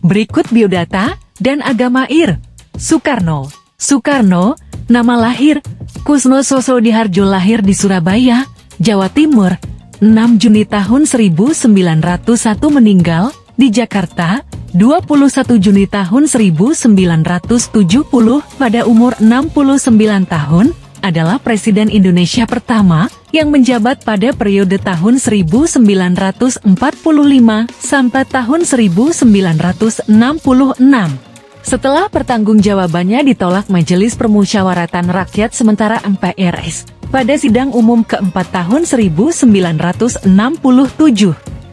Berikut biodata dan agama Ir. Soekarno. Soekarno, nama lahir, Kusno Sosodiharjo, lahir di Surabaya, Jawa Timur, 6 Juni tahun 1901, meninggal di Jakarta, 21 Juni tahun 1970, pada umur 69 tahun, adalah Presiden Indonesia pertama yang menjabat pada periode tahun 1945 sampai tahun 1966. Setelah pertanggungjawabannya ditolak Majelis Permusyawaratan Rakyat Sementara MPRS pada sidang umum keempat tahun 1967,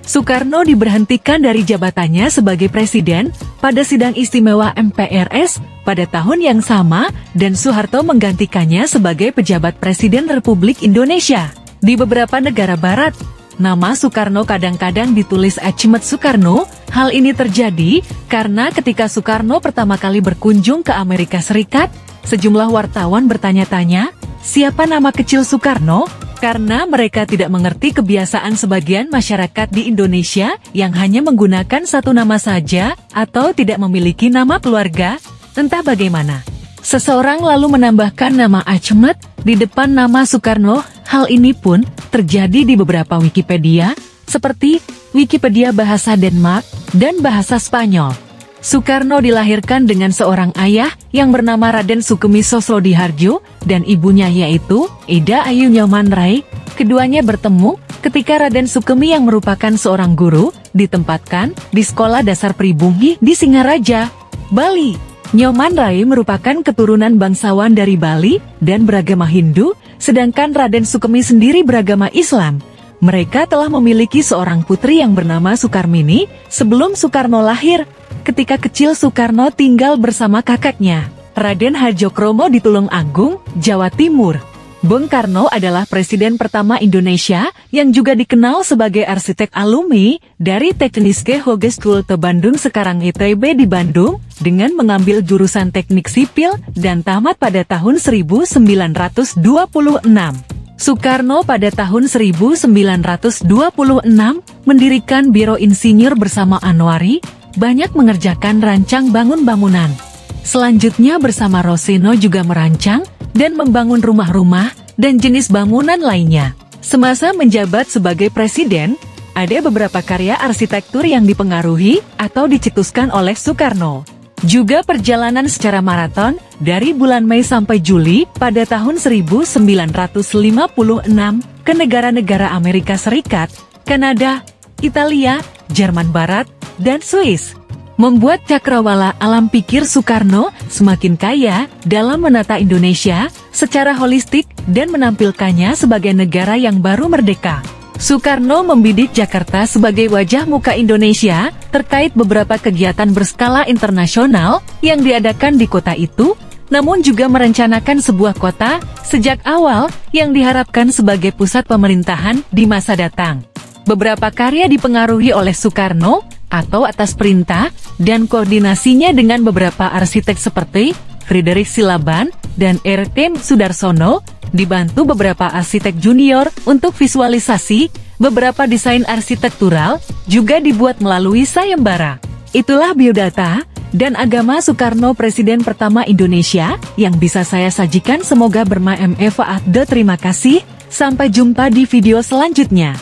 Soekarno diberhentikan dari jabatannya sebagai presiden pada sidang istimewa MPRS pada tahun yang sama, dan Soeharto menggantikannya sebagai pejabat Presiden Republik Indonesia. Di beberapa negara barat, nama Soekarno kadang-kadang ditulis Achmed Soekarno. Hal ini terjadi karena ketika Soekarno pertama kali berkunjung ke Amerika Serikat, sejumlah wartawan bertanya-tanya, siapa nama kecil Soekarno? Karena mereka tidak mengerti kebiasaan sebagian masyarakat di Indonesia yang hanya menggunakan satu nama saja atau tidak memiliki nama keluarga. Entah bagaimana, seseorang lalu menambahkan nama Achmed di depan nama Soekarno. Hal ini pun terjadi di beberapa Wikipedia, seperti Wikipedia bahasa Denmark dan bahasa Spanyol. Soekarno dilahirkan dengan seorang ayah yang bernama Raden Sukemi Sosodiharjo dan ibunya yaitu Ida Ayu Nyoman-Rai. Keduanya bertemu ketika Raden Sukemi yang merupakan seorang guru ditempatkan di Sekolah Dasar Pribumi di Singaraja, Bali. Nyoman-Rai merupakan keturunan bangsawan dari Bali dan beragama Hindu, sedangkan Raden Sukemi sendiri beragama Islam. Mereka telah memiliki seorang putri yang bernama Sukarmini sebelum Soekarno lahir. Ketika kecil Soekarno tinggal bersama kakaknya, Raden Hadjokromo di Tulungagung, Jawa Timur. Bung Karno adalah presiden pertama Indonesia yang juga dikenal sebagai arsitek alumni dari Tekniske Hogeschool te Bandung sekarang ITB di Bandung, dengan mengambil jurusan teknik sipil dan tamat pada tahun 1926. Soekarno pada tahun 1926 mendirikan Biro Insinyur bersama Anwari, banyak mengerjakan rancang bangun bangunan. Selanjutnya bersama Roseno juga merancang dan membangun rumah-rumah dan jenis bangunan lainnya. Semasa menjabat sebagai presiden, ada beberapa karya arsitektur yang dipengaruhi atau dicetuskan oleh Soekarno. Juga perjalanan secara maraton dari bulan Mei sampai Juli pada tahun 1956 ke negara-negara Amerika Serikat, Kanada, Italia, Jerman Barat, dan Swiss. Membuat cakrawala alam pikir Soekarno semakin kaya dalam menata Indonesia secara holistik dan menampilkannya sebagai negara yang baru merdeka. Soekarno membidik Jakarta sebagai wajah muka Indonesia terkait beberapa kegiatan berskala internasional yang diadakan di kota itu, namun juga merencanakan sebuah kota sejak awal yang diharapkan sebagai pusat pemerintahan di masa datang. Beberapa karya dipengaruhi oleh Soekarno atau atas perintah dan koordinasinya dengan beberapa arsitek seperti Frederick Silaban dan R.T. Sudarsono, dibantu beberapa arsitek junior untuk visualisasi. Beberapa desain arsitektural juga dibuat melalui sayembara. Itulah biodata dan agama Soekarno, presiden pertama Indonesia, yang bisa saya sajikan. Semoga bermanfaat. Terima kasih, sampai jumpa di video selanjutnya.